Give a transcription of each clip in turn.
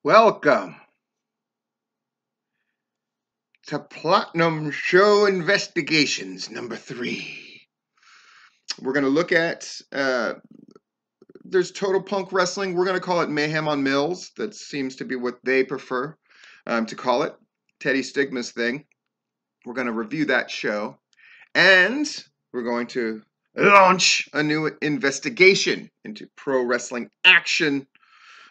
Welcome to Platinum Show Investigations number 3. We're going to look at, there's Total Punk Wrestling. We're going to call it Mayhem on Mills. That seems to be what they prefer to call it. Teddy Stigma's thing. We're going to review that show. And we're going to launch a new investigation into Pro Wrestling Action,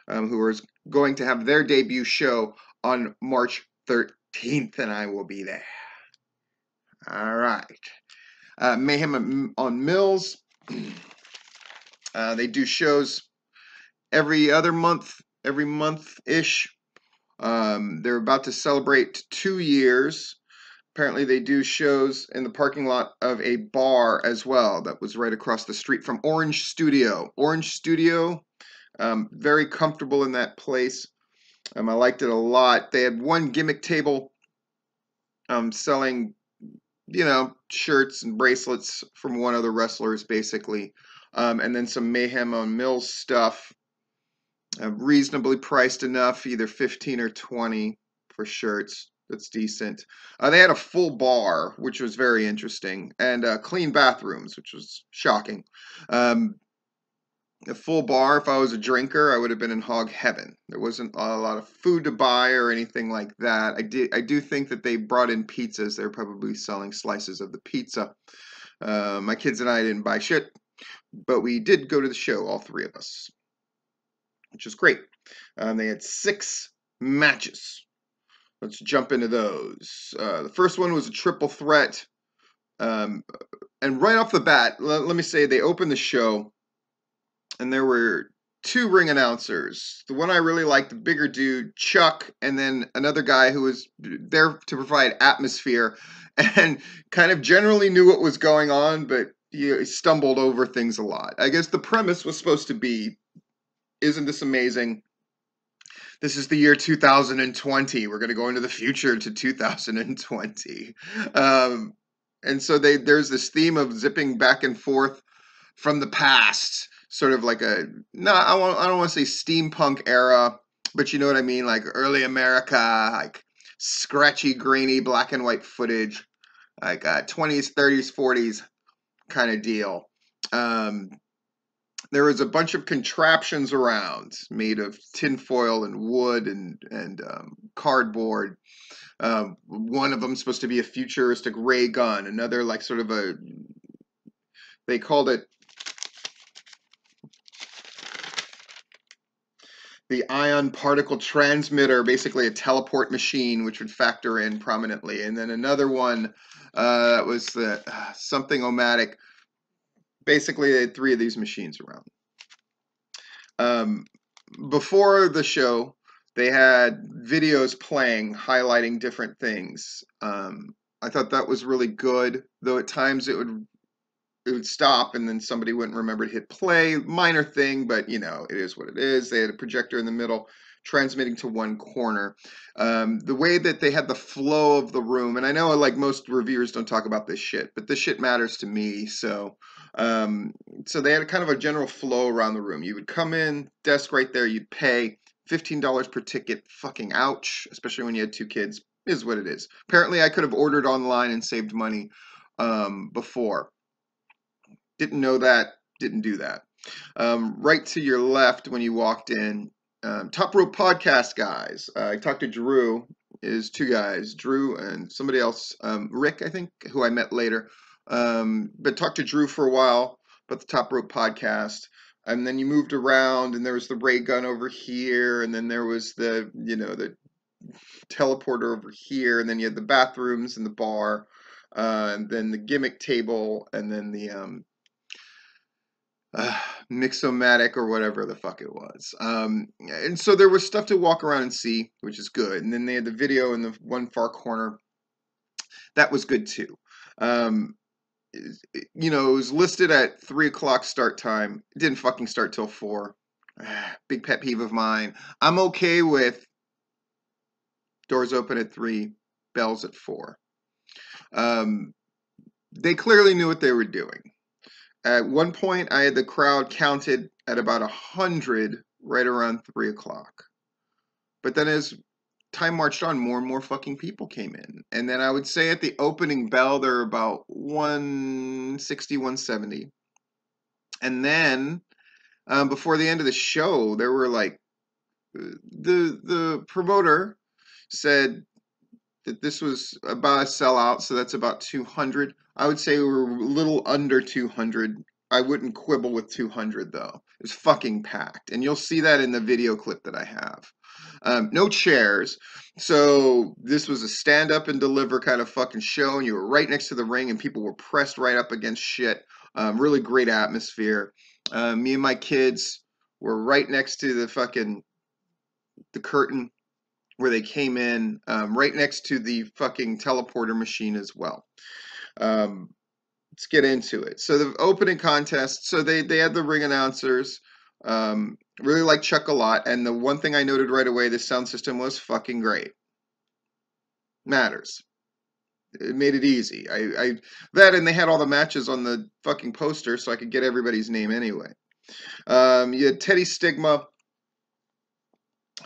who are going to have their debut show on March 13th, and I will be there. All right. Mayhem on Mills. They do shows every other month, every month-ish. They're about to celebrate 2 years. Apparently, they do shows in the parking lot of a bar as well that was right across the street from Orange Studio. Orange Studio, very comfortable in that place. I liked it a lot. They had one gimmick table selling, shirts and bracelets from one of the wrestlers, basically. And then some Mayhem on Mills stuff. Reasonably priced enough, either 15 or 20 for shirts. That's decent. They had a full bar, which was very interesting, and clean bathrooms, which was shocking. A full bar, if I was a drinker, I would have been in hog heaven. There wasn't a lot of food to buy or anything like that. I do think that they brought in pizzas. They were probably selling slices of the pizza. My kids and I didn't buy shit, but we did go to the show, all 3 of us, which is great. They had 6 matches. Let's jump into those. The first one was a triple threat. And right off the bat, let me say they opened the show, and there were 2 ring announcers. The one I really liked, the bigger dude, Chuck, and then another guy who was there to provide atmosphere and kind of generally knew what was going on, but he stumbled over things a lot. I guess the premise was supposed to be, isn't this amazing? This is the year 2020. We're going to go into the future to 2020. And so there's this theme of zipping back and forth from the past, sort of like I don't want to say steampunk era, but you know what I mean, like early America, like scratchy, grainy, black and white footage, like 20s, 30s, 40s kind of deal. There was a bunch of contraptions around made of tinfoil and wood and cardboard. One of them supposed to be a futuristic ray gun. Another like sort of they called it the ion particle transmitter, basically a teleport machine, which would factor in prominently. And then another one that was something omatic. Basically, they had 3 of these machines around. Before the show, they had videos playing, highlighting different things. I thought that was really good, though at times it would stop and then somebody wouldn't remember to hit play. Minor thing, but it is what it is. They had a projector in the middle transmitting to one corner. The way that they had the flow of the room, and I know like most reviewers don't talk about this shit, but this shit matters to me. So they had kind of a general flow around the room. You would come in, desk right there, you'd pay $15 per ticket. Fucking ouch, especially when you had 2 kids. Is what it is. Apparently I could have ordered online and saved money before. Didn't know that, didn't do that. Right to your left when you walked in, Top Rope Podcast guys. I talked to Drew, is 2 guys, Drew and somebody else, Rick, I think, who I met later. But talked to Drew for a while about the Top Rope Podcast. And then you moved around, and there was the ray gun over here, and then there was the teleporter over here, and then you had the bathrooms and the bar, and then the gimmick table, and then the Mixomatic or whatever the fuck it was. And so there was stuff to walk around and see, which is good. And then they had the video in the one far corner. That was good too. It was listed at 3 o'clock start time. It didn't fucking start till 4. Big pet peeve of mine. I'm okay with doors open at 3, bells at 4. They clearly knew what they were doing. At one point, I had the crowd counted at about 100 right around 3 o'clock. But then as time marched on, more and more fucking people came in. And then I would say at the opening bell, there were about 160, 170. And then before the end of the show, there were like, the promoter said that this was about a sellout, so that's about 200. I would say we were a little under 200. I wouldn't quibble with 200 though. It was fucking packed, and you'll see that in the video clip that I have. No chairs, so this was a stand up and deliver kind of fucking show, and you were right next to the ring, and people were pressed right up against shit. Really great atmosphere. Me and my kids were right next to the curtain where they came in, right next to the fucking teleporter machine as well. Let's get into it. So the opening contest, so they had the ring announcers. Really like Chuck a lot, and the one thing I noted right away, the sound system was fucking great. Matters. It made it easy. That, and they had all the matches on the fucking poster, so I could get everybody's name anyway. You had Teddy Stigma,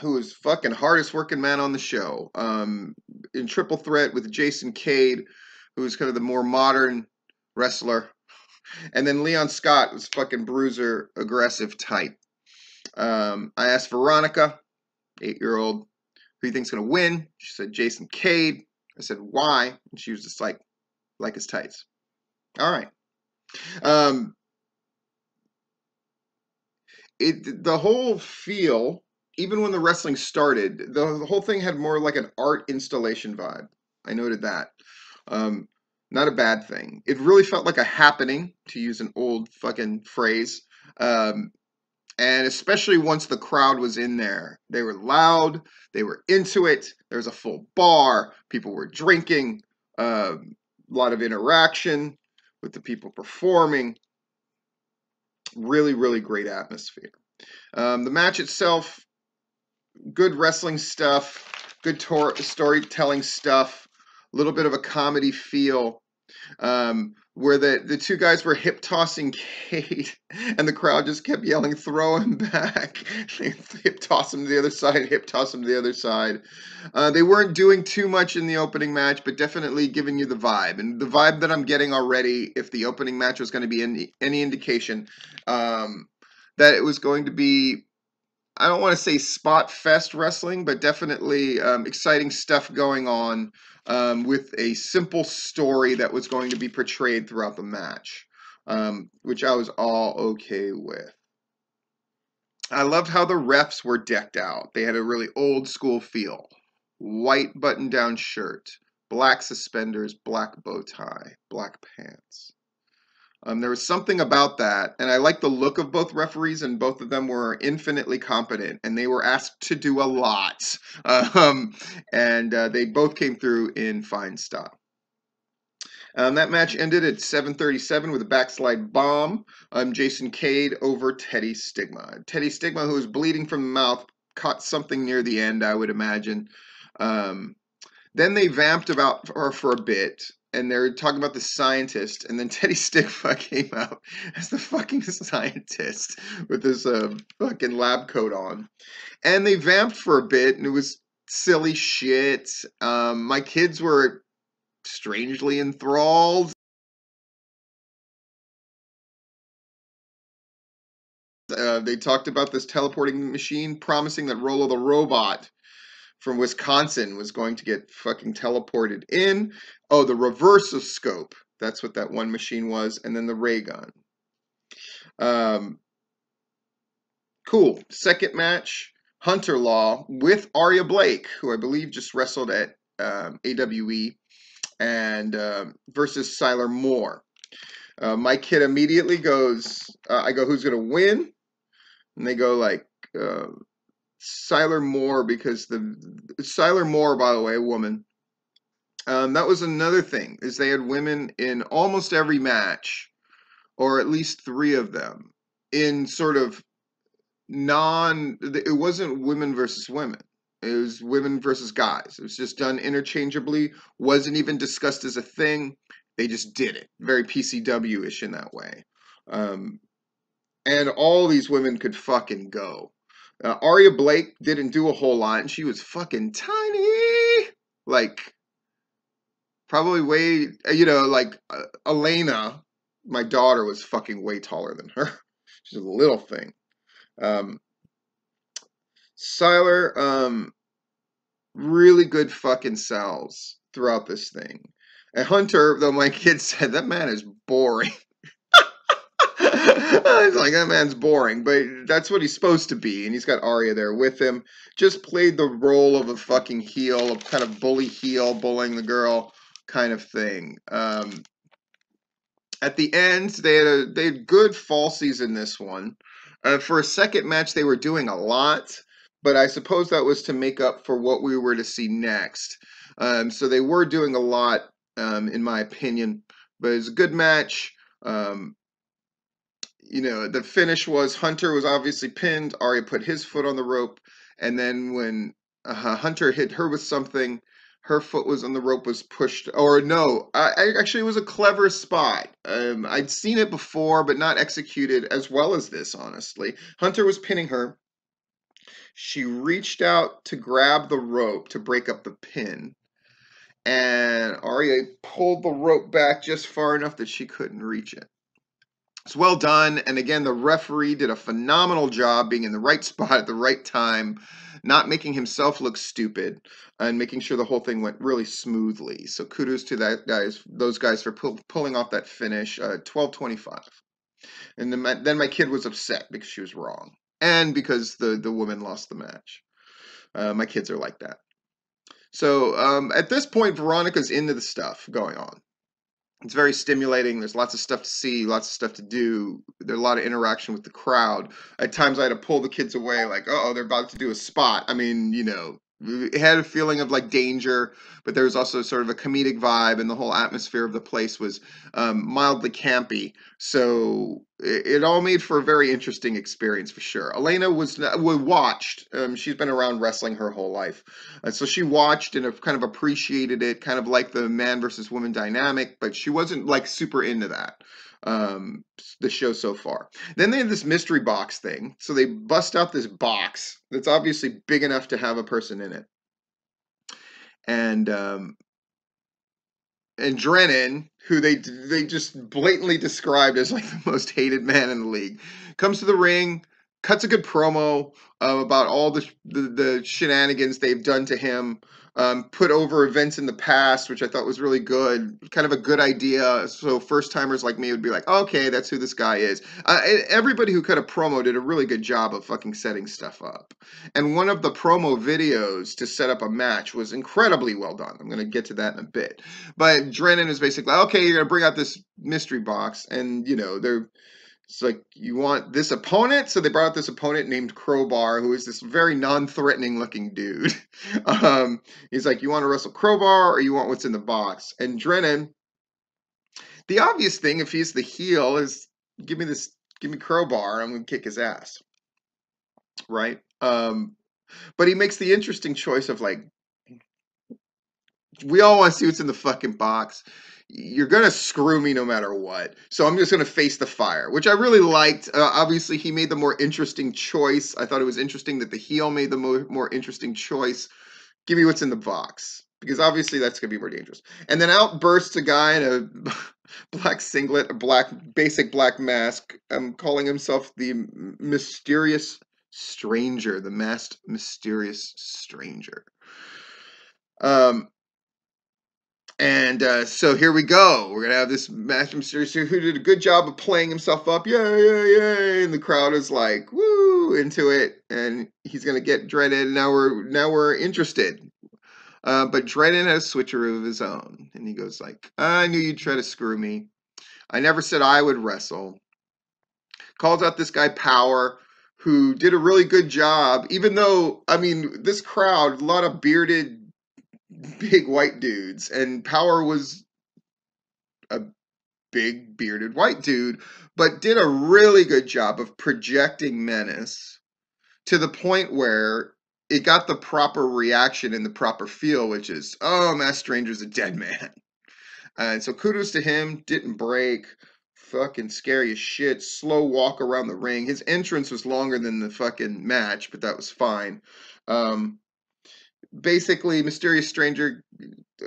who was fucking hardest working man on the show. In triple threat with Jason Cade, who was kind of the more modern wrestler. And then Leon Scott was fucking bruiser, aggressive type. I asked Veronica, 8-year-old, who do you think's going to win? She said Jason Cade. I said, why? And she was just like his tights. All right. The whole feel, even when the wrestling started, the whole thing had more like an art installation vibe. I noted that. Not a bad thing. It really felt like a happening, to use an old fucking phrase. And especially once the crowd was in there. They were loud. They were into it. There was a full bar. People were drinking. A lot of interaction with the people performing. Really, really great atmosphere. The match itself, good wrestling stuff, good storytelling stuff, a little bit of a comedy feel, where the two guys were hip tossing Cade, and the crowd just kept yelling, "Throw him back!" They hip toss him to the other side, hip toss him to the other side. They weren't doing too much in the opening match, but definitely giving you the vibe, and the vibe that I'm getting already, if the opening match was going to be any indication, that it was going to be, I don't want to say spot fest wrestling, but definitely exciting stuff going on, with a simple story that was going to be portrayed throughout the match, which I was all okay with. I loved how the refs were decked out. They had a really old school feel. White button-down shirt, black suspenders, black bow tie, black pants. There was something about that, and I like the look of both referees, and both of them were infinitely competent, and they were asked to do a lot, and they both came through in fine style. That match ended at 7:37 with a backslide bomb. Jason Cade over Teddy Stigma. Teddy Stigma, who was bleeding from the mouth, caught something near the end, I would imagine. Then they vamped about for a bit, and they were talking about the scientist, and then Teddy Stigma came out as the fucking scientist with his fucking lab coat on. And they vamped for a bit, and it was silly shit. My kids were strangely enthralled. They talked about this teleporting machine, promising that Rolo the Robot from Wisconsin was going to get fucking teleported in. Oh, the reverse of scope. That's what that one machine was. And then the ray gun. Cool. Second match, Hunter Law with Aria Blake, who I believe just wrestled at AWE, and versus Siler Moore. My kid immediately goes, I go, who's going to win? And they go like, Siler Moore, because Siler Moore, by the way, a woman. That was another thing, is they had women in almost every match, or at least 3 of them, in sort of it wasn't women versus women. It was women versus guys. It was just done interchangeably, wasn't even discussed as a thing. They just did it. Very PCW-ish in that way. And all these women could fucking go. Arya Blake didn't do a whole lot, and she was fucking tiny. Like, probably way, like Elena, my daughter, was fucking way taller than her. She's a little thing. Siler, really good fucking sells throughout this thing. And Hunter, though my kid said, that man is boring. It's like, that man's boring, but that's what he's supposed to be, and he's got Arya there with him. Just played the role of a fucking heel, a kind of bully heel, bullying the girl kind of thing. At the end, they had good falsies in this one. For a second match, they were doing a lot, but I suppose that was to make up for what we were to see next. So they were doing a lot, in my opinion, but it was a good match. The finish was Hunter was obviously pinned. Arya put his foot on the rope, and then when Hunter hit her with something, her foot was on the rope, was pushed. Or no, actually, it was a clever spot. I'd seen it before, but not executed as well as this, honestly. Hunter was pinning her. She reached out to grab the rope to break up the pin, and Arya pulled the rope back just far enough that she couldn't reach it. It's well done, and again, the referee did a phenomenal job being in the right spot at the right time, not making himself look stupid, and making sure the whole thing went really smoothly. So kudos to those guys for pulling off that finish, 12-25. And then my kid was upset because she was wrong, and because the woman lost the match. My kids are like that. So at this point, Veronica's into the stuff going on. It's very stimulating. There's lots of stuff to see, lots of stuff to do. There's a lot of interaction with the crowd. At times I had to pull the kids away, like, oh, they're about to do a spot. I mean, it had a feeling of like danger, but there was also sort of a comedic vibe, and the whole atmosphere of the place was mildly campy. So it all made for a very interesting experience for sure. Elena was watched. She's been around wrestling her whole life, so she watched and kind of appreciated it, kind of like the man versus woman dynamic, but she wasn't like super into that. The show so far. Then they have this mystery box thing. So they bust out this box that's obviously big enough to have a person in it. And Drennan, who they just blatantly described as like the most hated man in the league, comes to the ring, cuts a good promo about all the shenanigans they've done to him, put over events in the past, which I thought was really good, kind of a good idea. So first timers like me would be like, okay, that's who this guy is. Everybody who cut a promo did a really good job of fucking setting stuff up. And one of the promo videos to set up a match was incredibly well done. I'm going to get to that in a bit. But Drennan is basically, okay, you're going to bring out this mystery box, and it's like, you want this opponent? So they brought out this opponent named Crowbar, who is this very non-threatening looking dude. He's like, you want to wrestle Crowbar, or you want what's in the box? And Drennan, the obvious thing, if he's the heel, is give me Crowbar, I'm going to kick his ass. Right? But he makes the interesting choice of like, we all want to see what's in the fucking box. You're going to screw me no matter what. So I'm just going to face the fire, which I really liked. Obviously, he made the more interesting choice. I thought it was interesting that the heel made the more interesting choice. Give me what's in the box, because obviously that's going to be more dangerous. And then out bursts a guy in a black singlet, a basic black mask, calling himself the mysterious stranger, the masked mysterious stranger. So here we go. We're going to have this Master Mysterious who did a good job of playing himself up. Yay, yay, yay. And the crowd is like, woo, into it. And he's going to get Drennan. Now we're interested. But Drennan has a switcheroo of his own. And he goes like, I knew you'd try to screw me. I never said I would wrestle. Calls out this guy Power, who did a really good job. Even though, I mean, this crowd, a lot of bearded, big white dudes, and Power was a big bearded white dude, but did a really good job of projecting menace to the point where it got the proper reaction and the proper feel, which is, oh, Masked Stranger's a dead man. And so kudos to him, didn't break, fucking scary as shit. Slow walk around the ring. His entrance was longer than the fucking match, but that was fine. Basically, Mysterious Stranger,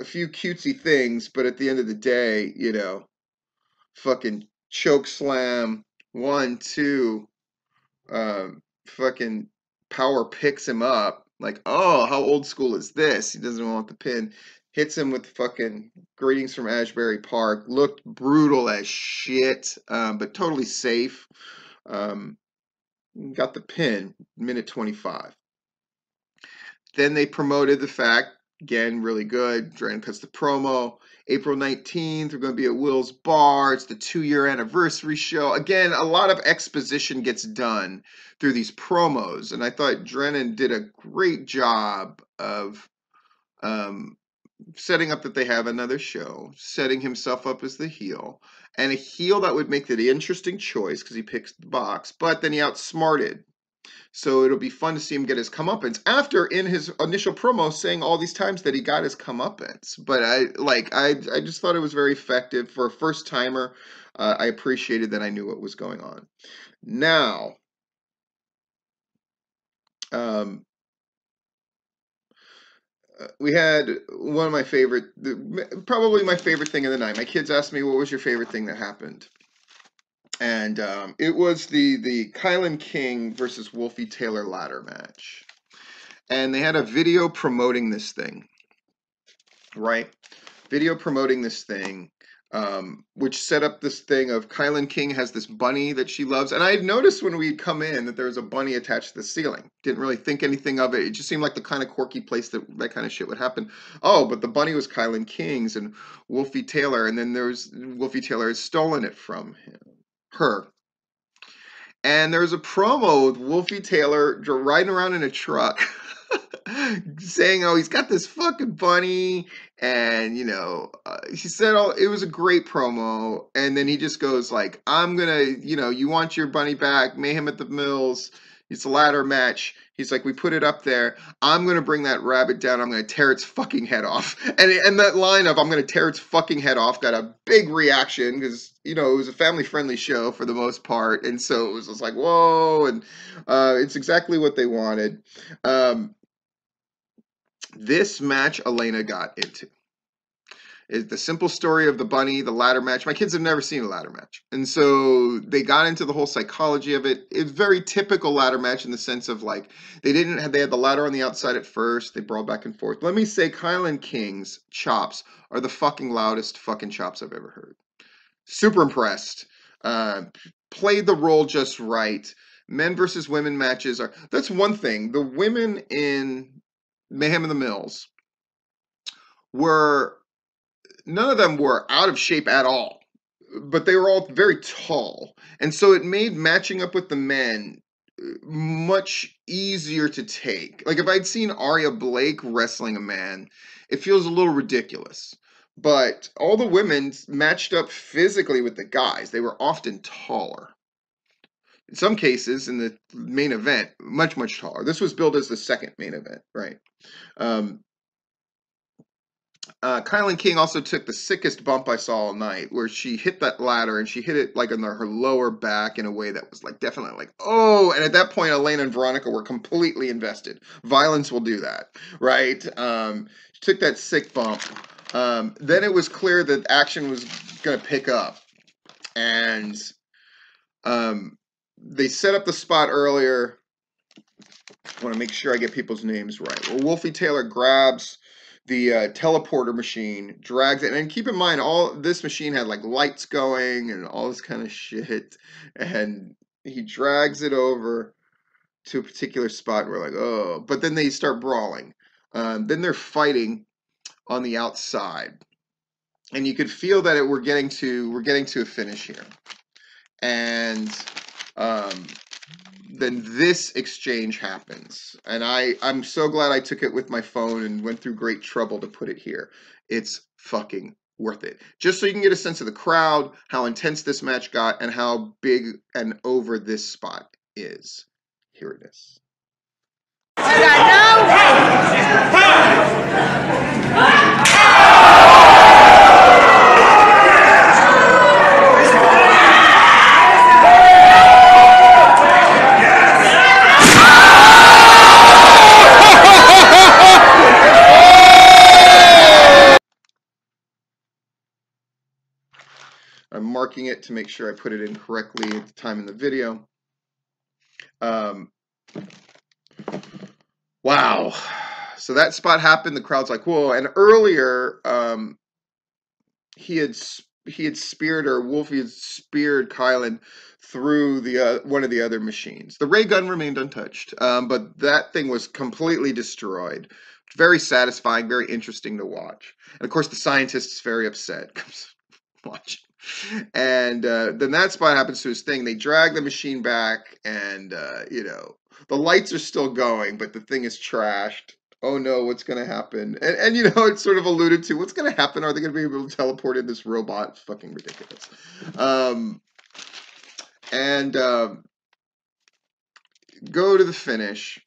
a few cutesy things, but at the end of the day, you know, fucking choke slam, 1, 2, fucking power picks him up. Like, oh, how old school is this? He doesn't want the pin. Hits him with fucking greetings from Ashbury Park. Looked brutal as shit, but totally safe. Got the pin, minute 25. Then they promoted the fact, again, really good. Dren cuts the promo. April 19th, we're going to be at Will's Bar. It's the 2-year anniversary show. Again, a lot of exposition gets done through these promos. And I thought Drennan did a great job of setting up that they have another show, setting himself up as the heel. And a heel that would make the interesting choice because he picks the box. But then he outsmarted. So it'll be fun to see him get his comeuppance after in his initial promo saying all these times that he got his comeuppance. But I just thought it was very effective for a first timer. I appreciated that I knew what was going on. Now, we had one of my favorite, probably my favorite thing of the night. My kids asked me, what was your favorite thing that happened? And it was the Kylan King versus Wolfie Taylor ladder match. And they had a video promoting this thing, right? Video promoting this thing, which set up this thing of Kylan King has this bunny that she loves. And I had noticed when we'd come in that there was a bunny attached to the ceiling. Didn't really think anything of it. It just seemed like the kind of quirky place that kind of shit would happen. Oh, but the bunny was Kylan King's and Wolfie Taylor. And then Wolfie Taylor has stolen it from her. And there was a promo with Wolfie Taylor riding around in a truck saying, oh, he's got this fucking bunny. And, you know, he said, oh, it was a great promo. And then he just goes like, I'm going to, you know, you want your bunny back, Mayhem at the Mills. It's a ladder match. He's like, we put it up there. I'm going to bring that rabbit down. I'm going to tear its fucking head off. And that line of I'm going to tear its fucking head off got a big reaction because, you know, it was a family-friendly show for the most part. And so it was just like, whoa. And it's exactly what they wanted. This match Elena got into. Is the simple story of the bunny, the ladder match. My kids have never seen a ladder match. And so they got into the whole psychology of it. It's very typical ladder match in the sense of like, they had the ladder on the outside at first. They brawled back and forth. Let me say Kylan King's chops are the fucking loudest fucking chops I've ever heard. Super impressed. Played the role just right. Men versus women matches that's one thing. The women in Mayhem in the Mills none of them were out of shape at all, but they were all very tall. And so it made matching up with the men much easier to take. Like if I'd seen Aria Blake wrestling a man, it feels a little ridiculous. But all the women matched up physically with the guys. They were often taller. In some cases, in the main event, much, much taller. This was billed as the second main event, right? Kylan King also took the sickest bump I saw all night, where she hit that ladder and she hit it like on her lower back in a way that was like definitely like, oh, and at that point, Elena and Veronica were completely invested. Violence will do that, right? She took that sick bump. Then it was clear that action was going to pick up, and they set up the spot earlier. I want to make sure I get people's names right. Well, Wolfie Taylor grabs the teleporter machine, drags it, and keep in mind, all this machine had like lights going and all this kind of shit, and he drags it over to a particular spot. And we're like, oh, but then they start brawling. Then they're fighting on the outside, and you could feel that we're getting to a finish here, and then this exchange happens. And I'm so glad I took it with my phone and went through great trouble to put it here. It's fucking worth it. Just so you can get a sense of the crowd, how intense this match got, and how big and over this spot is. Here it is. marking it to make sure I put it in correctly at the time in the video. Wow. So that spot happened. The crowd's like, whoa. And earlier, he had speared, or Wolfie had speared Kylan through the one of the other machines. The ray gun remained untouched, but that thing was completely destroyed. Very satisfying, very interesting to watch. And of course, the scientist is very upset. Watch. And then that spot happens to his thing. They drag the machine back, and you know, the lights are still going, but the thing is trashed. Oh no, what's going to happen? And you know, it's sort of alluded to. What's going to happen? Are they going to be able to teleport in this robot? It's fucking ridiculous. And go to the finish.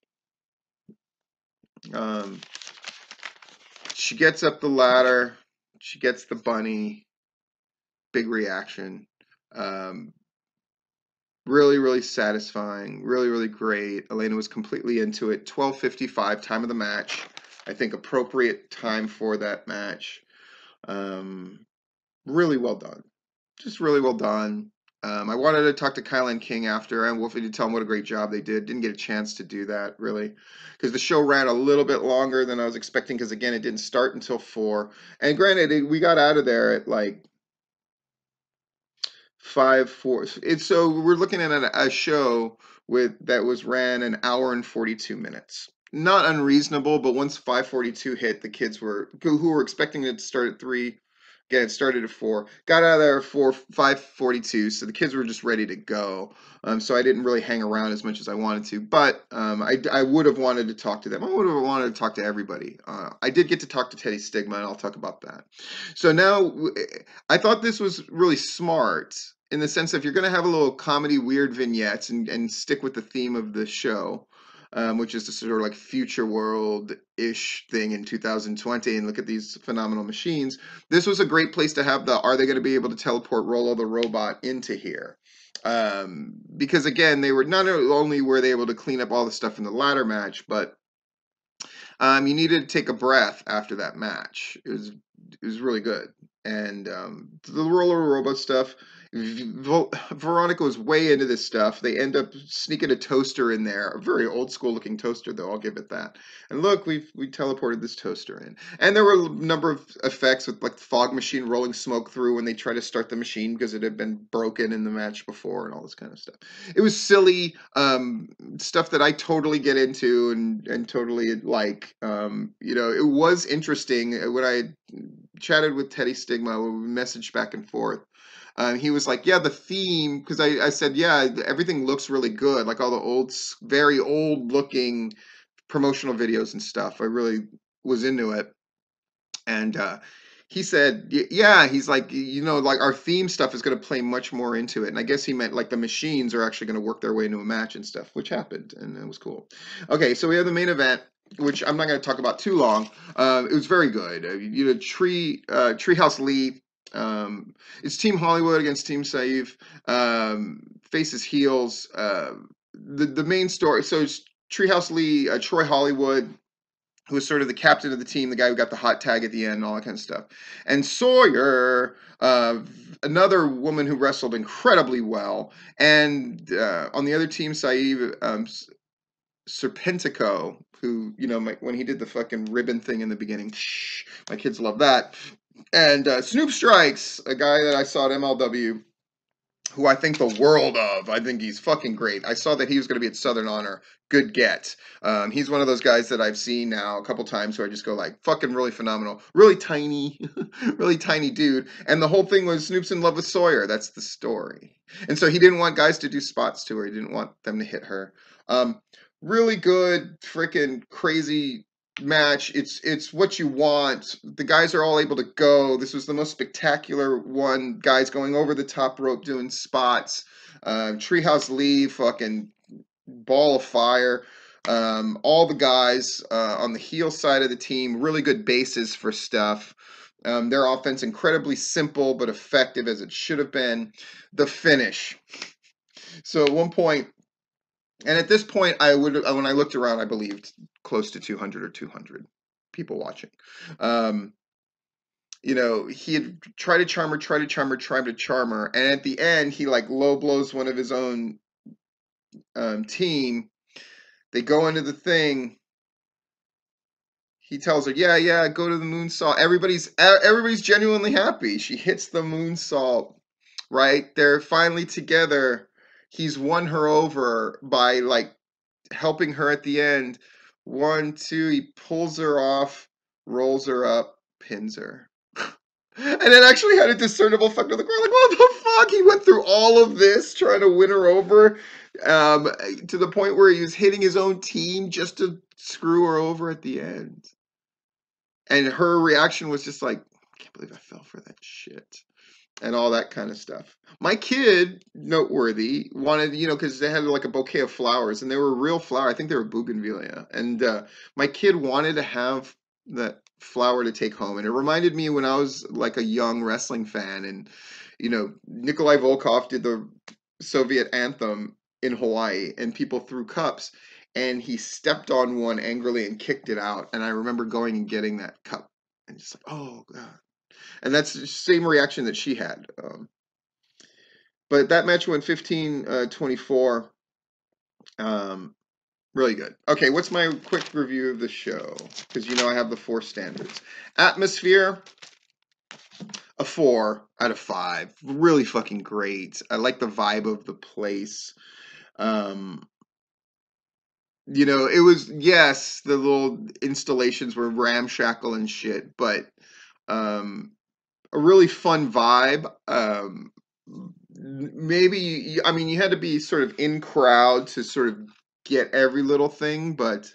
She gets up the ladder. She gets the bunny. Big reaction. Really, really satisfying. Really, really great. Elena was completely into it. 12:55, time of the match. I think appropriate time for that match. Really well done. Just really well done. I wanted to talk to Kylan King after and Wolfie to tell him what a great job they did. Didn't get a chance to do that, really, because the show ran a little bit longer than I was expecting, because, again, it didn't start until 4. And granted, we got out of there at, like, 5-4. So we're looking at a show that was ran an hour and 42 minutes. Not unreasonable, but once 5:42 hit, the kids who were expecting it to start at 3. Again, it started at 4. Got out of there at 5:42, so the kids were just ready to go. So I didn't really hang around as much as I wanted to, but I would have wanted to talk to them. I would have wanted to talk to everybody. I did get to talk to Teddy Stigma, and I'll talk about that. So now, I thought this was really smart, in the sense that if you're going to have a little comedy, weird vignettes, and stick with the theme of the show, which is the sort of like future world-ish thing in 2020, and look at these phenomenal machines, this was a great place to have are they going to be able to teleport Rollo the robot into here? Because, again, they were not only were they able to clean up all the stuff in the ladder match, but you needed to take a breath after that match. It was really good. And the roller robot stuff, Veronica was way into this stuff. They end up sneaking a toaster in there, a very old school looking toaster, though, I'll give it that. And look, we teleported this toaster in. And there were a number of effects with, like, the fog machine rolling smoke through when they try to start the machine because it had been broken in the match before, and all this kind of stuff. It was silly stuff that I totally get into and totally like. You know, it was interesting when I chatted with Teddy Stigma, when we messaged back and forth. He was like, yeah, the theme, because I said, yeah, everything looks really good, like all the very old looking promotional videos and stuff. I really was into it. And he said, yeah, he's like, you know, like our theme stuff is going to play much more into it. And I guess he meant like the machines are actually going to work their way into a match and stuff, which happened, and it was cool. Okay, so we have the main event, which I'm not going to talk about too long. It was very good. You know, Treehouse Lee. It's Team Hollywood against Team Saif. Faces heels. The main story. So it's Treehouse Lee, Troy Hollywood, who was sort of the captain of the team, the guy who got the hot tag at the end, and all that kind of stuff. And Sawyer, another woman who wrestled incredibly well. And on the other team, Saeed Serpentico, who, you know, when he did the fucking ribbon thing in the beginning, my kids love that. And Snoop Strikes, a guy that I saw at MLW, who I think the world of. I think he's fucking great. I saw that he was going to be at Southern Honor. Good get. He's one of those guys that I've seen now a couple times where I just go like, fucking really phenomenal. Really tiny, really tiny dude. And the whole thing was Snoop's in love with Sawyer. That's the story. And so he didn't want guys to do spots to her. He didn't want them to hit her. Really good, freaking crazy match. It's what you want. The guys are all able to go. This was the most spectacular one. Guys going over the top rope doing spots. Treehouse Lee, fucking ball of fire. All the guys on the heel side of the team, really good bases for stuff. Their offense incredibly simple but effective, as it should have been. The finish. So at one point, and at this point, when I looked around, I believed close to 200 or 200 people watching. you know, he had tried to charm her, and at the end, he like low blows one of his own team. They go into the thing. He tells her, "Yeah, yeah, go to the moonsault." Everybody's genuinely happy. She hits the moonsault, right? They're finally together. He's won her over by like helping her at the end. 1, 2, he pulls her off, rolls her up, pins her. And it actually had a discernible effect on the crowd. Like, what the fuck? He went through all of this trying to win her over, to the point where he was hitting his own team just to screw her over at the end. And her reaction was just like, I can't believe I fell for that shit. And all that kind of stuff. My kid, noteworthy, wanted, you know, because they had like a bouquet of flowers, and they were real flower. I think they were bougainvillea. And my kid wanted to have that flower to take home. And it reminded me when I was like a young wrestling fan, and, you know, Nikolai Volkov did the Soviet anthem in Hawaii, and people threw cups. And he stepped on one angrily and kicked it out. And I remember going and getting that cup and just like, oh, God. And that's the same reaction that she had. But that match went 15-24. Really good. Okay, what's my quick review of the show? Because you know I have the 4 standards. Atmosphere, a 4 out of 5. Really fucking great. I like the vibe of the place. You know, it was, yes, the little installations were ramshackle and shit, but a really fun vibe. Maybe, I mean, you had to be sort of in crowd to sort of get every little thing, but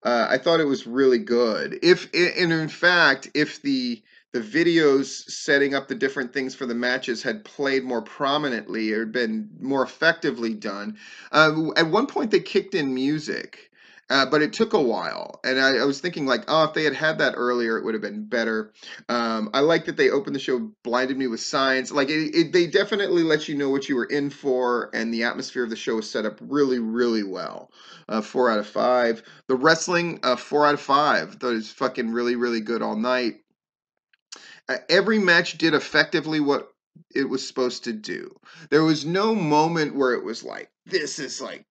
I thought it was really good. And in fact, if the videos setting up the different things for the matches had played more prominently or been more effectively done, at one point they kicked in music. But it took a while, and I was thinking like, oh, if they had that earlier, it would have been better. I like that they opened the show, blinded me with signs. Like they definitely let you know what you were in for, and the atmosphere of the show was set up really, really well. 4 out of 5. The wrestling, 4 out of 5. That is fucking really, really good all night. Every match did effectively what it was supposed to do. There was no moment where it was like, this is like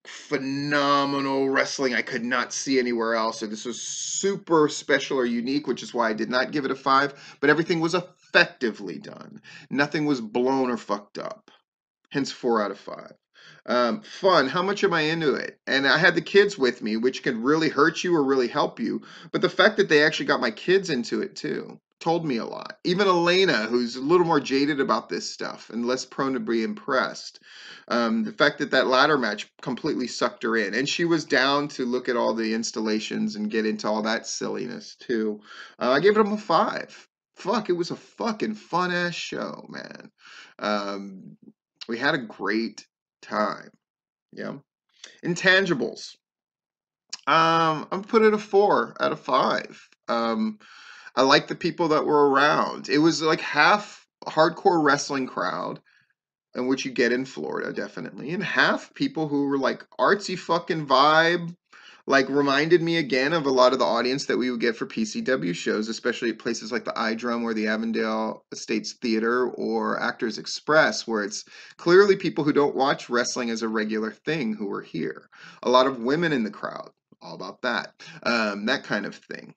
phenomenal wrestling I could not see anywhere else, or this was super special or unique, which is why I did not give it a 5, but everything was effectively done. Nothing was blown or fucked up. Hence 4 out of 5. Fun. How much am I into it? And I had the kids with me, which could really hurt you or really help you. But the fact that they actually got my kids into it too told me a lot. Even Elena, who's a little more jaded about this stuff and less prone to be impressed. The fact that that ladder match completely sucked her in. And she was down to look at all the installations and get into all that silliness too. I gave them a 5. Fuck, it was a fucking fun ass show, man. We had a great time. Yeah. Intangibles. I'm put it a 4 out of 5. I like the people that were around. It was like half hardcore wrestling crowd, and which you get in Florida definitely, and half people who were like artsy fucking vibe. Like reminded me again of a lot of the audience that we would get for PCW shows, especially at places like the iDrum or the Avondale Estates Theater or Actors Express, where it's clearly people who don't watch wrestling as a regular thing who are here. A lot of women in the crowd, all about that, that kind of thing.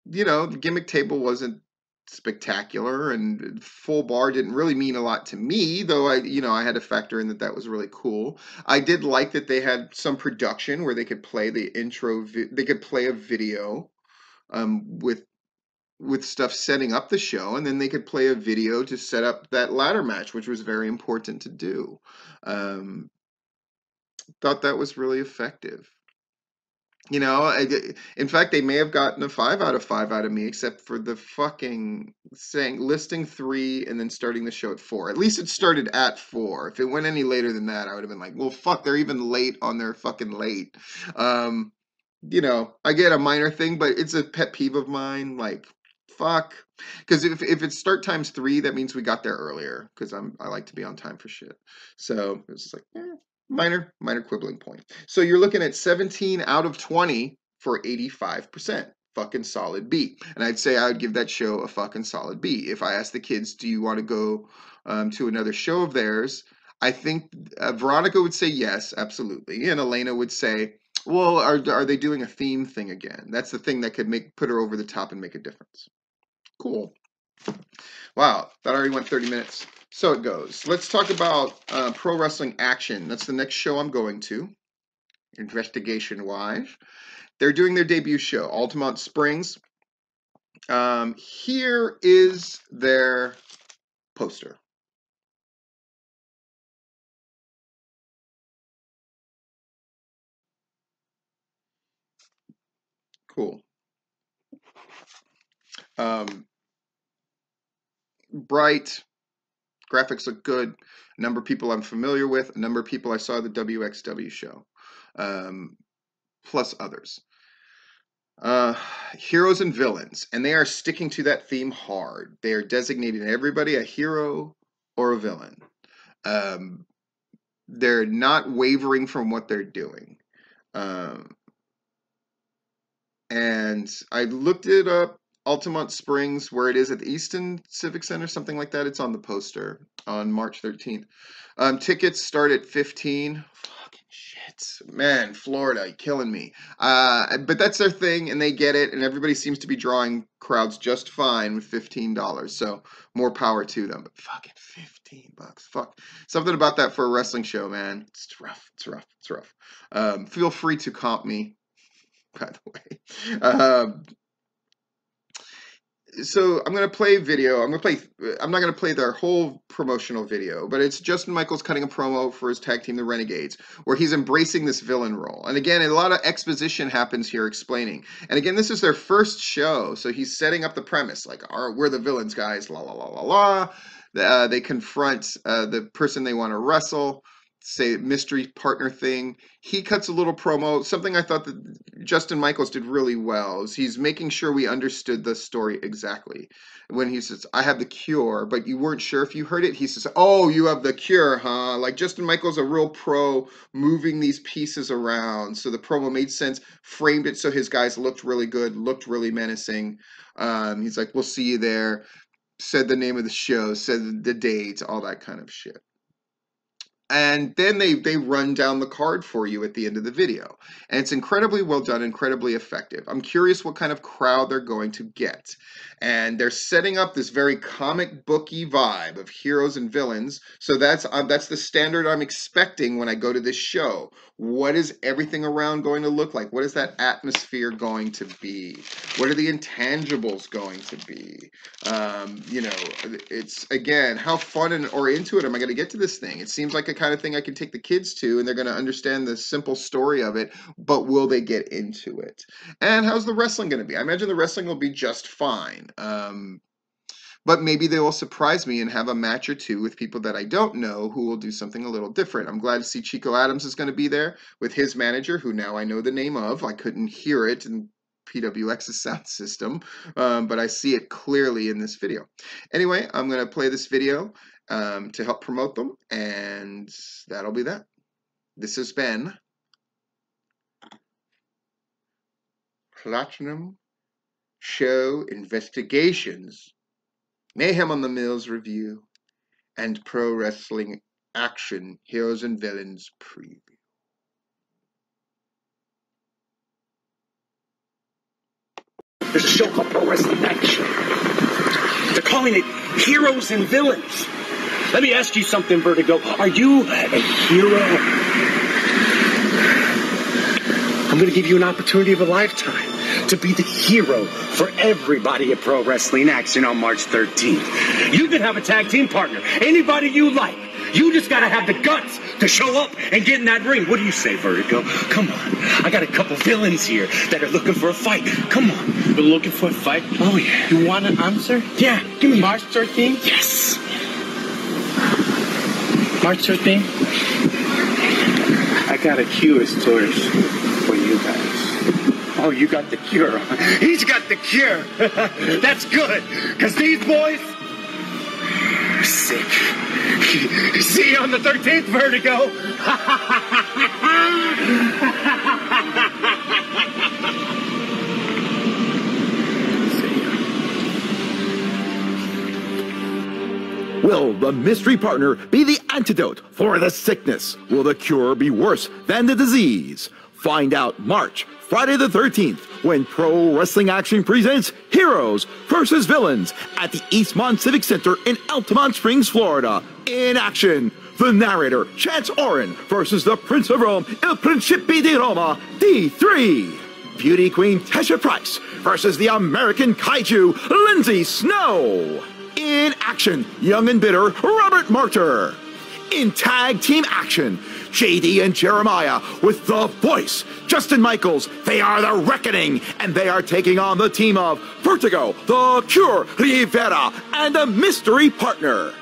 You know, the gimmick table wasn't spectacular, and full bar didn't really mean a lot to me, though I had to factor in that that was really cool. I did like that they had some production where they could play the intro, they could play a video with stuff setting up the show, and then they could play a video to set up that ladder match, which was very important to do. Thought that was really effective. You know, in fact, they may have gotten a 5 out of 5 out of me, except for the fucking saying listing 3 and then starting the show at 4. At least it started at 4. If it went any later than that, I would have been like, well, fuck, they're even late on their fucking late. You know, I get a minor thing, but it's a pet peeve of mine. Like, fuck, because if it's start times 3, that means we got there earlier. Because I like to be on time for shit. So it's just like, minor quibbling point. So you're looking at 17 out of 20 for 85%. fucking solid B. And I'd say I would give that show a fucking solid B. If I asked the kids, do you want to go to another show of theirs? I think Veronica would say yes, absolutely. And Elena would say, well, are they doing a theme thing again? That's the thing that could put her over the top and make a difference. Cool. Wow, that already went 30 minutes. So it goes. Let's talk about Pro Wrestling Action. That's the next show I'm going to, investigation-wise. They're doing their debut show, Altamonte Springs. Here is their poster. Cool. Bright. Graphics look good. A number of people I'm familiar with. A number of people I saw at the WXW show. Plus others. Heroes and villains. And they are sticking to that theme hard. They are designating everybody a hero or a villain. They're not wavering from what they're doing. And I looked it up, Altamonte Springs, where it is at the Easton Civic Center, something like that. It's on the poster on March 13th. Tickets start at $15. Fucking shit. Man, Florida, killing me. But that's their thing, and they get it, and everybody seems to be drawing crowds just fine with $15. So more power to them. But fucking $15. Fuck. Something about that for a wrestling show, man. It's rough. It's rough. It's rough. Feel free to comp me, by the way. So I'm going to play video. I'm not going to play their whole promotional video, but it's Justin Michaels cutting a promo for his tag team, the Renegades, where he's embracing this villain role. And again, a lot of exposition happens here explaining. And again, this is their first show, so he's setting up the premise, like, we're the villains, guys, la, la, la, la, la. They confront the person they want to wrestle, say mystery partner thing. He cuts a little promo. Something I thought that Justin Michaels did really well is he's making sure we understood the story exactly. When he says, I have the cure, but you weren't sure if you heard it, he says, oh, you have the cure, huh? Like, Justin Michaels, a real pro, moving these pieces around. So the promo made sense, framed it so his guys looked really good, looked really menacing. He's like, we'll see you there. Said the name of the show, said the date, all that kind of shit. And then they run down the card for you at the end of the video. And it's incredibly well done, incredibly effective. I'm curious what kind of crowd they're going to get. And they're setting up this very comic booky vibe of heroes and villains. So that's the standard I'm expecting when I go to this show. What is everything around going to look like? What is that atmosphere going to be? What are the intangibles going to be? It's, again, how fun or into it am I going to get to this thing? It seems like a kind of thing I can take the kids to, and they're going to understand the simple story of it, but will they get into it? And how's the wrestling going to be? I imagine the wrestling will be just fine. But maybe they will surprise me and have a match or two with people that I don't know who will do something a little different. I'm glad to see Chico Adams is going to be there with his manager, who now I know the name of. I couldn't hear it in PWX's sound system, but I see it clearly in this video. Anyway, I'm going to play this video to help promote them, and that'll be that. This has been Platinum Show Investigations, Mayhem on the Mills review, and Pro Wrestling Action Heroes and Villains preview. There's a show called Pro Wrestling Action. They're calling it Heroes and Villains. Let me ask you something, Vertigo. Are you a hero? I'm going to give you an opportunity of a lifetime to be the hero for everybody at Pro Wrestling Action on March 13th. You can have a tag team partner, anybody you like. You just got to have the guts to show up and get in that ring. What do you say, Vertigo? Come on. I got a couple villains here that are looking for a fight. Come on. You're looking for a fight? Oh, yeah. You want an answer? Yeah, give me March 13th? Yes. March 13th? I got a cure stores for you guys. Oh, you got the cure. He's got the cure. That's good, because these boys are sick. See you on the 13th, Vertigo. Will the mystery partner be the antidote for the sickness? Will the cure be worse than the disease? Find out March, Friday the 13th, when Pro Wrestling Action presents Heroes vs. Villains at the Eastmont Civic Center in Altamonte Springs, Florida. In action, the narrator, Chance Oren, versus the Prince of Rome, Il Principe di Roma, D3. Beauty Queen Tesha Price versus the American Kaiju, Lindsay Snow. In action, young and bitter, Robert MARTYR. In tag team action, JD and Jeremiah with The Voice, Justin Michaels. They are the Reckoning, and they are taking on the team of Vertigo, The Cure, Rivera, and a mystery partner.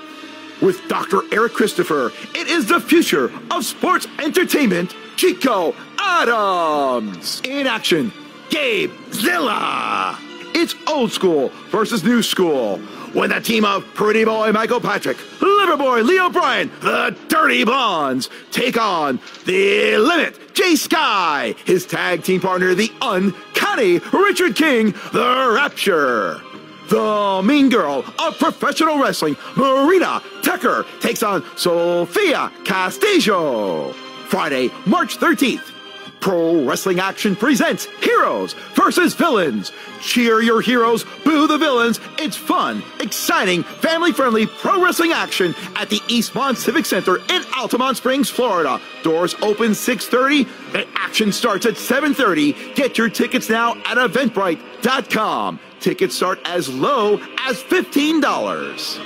With Dr. Eric Christopher, it is the future of sports entertainment, Chico Adams. In action, Gabe Zilla. It's old school versus new school, when the team of Pretty Boy Michael Patrick, Liverboy Leo Bryan, the Dirty Blondes, take on The Limit, Jay Sky, his tag team partner, the Uncanny Richard King, the Rapture. The mean girl of professional wrestling, Marina Tucker, takes on Sofia Castillo. Friday, March 13th. Pro Wrestling Action presents Heroes vs. Villains. Cheer your heroes, boo the villains. It's fun, exciting, family-friendly pro wrestling action at the Eastmont Civic Center in Altamonte Springs, Florida. Doors open 6:30. The action starts at 7:30. Get your tickets now at eventbrite.com. Tickets start as low as $15.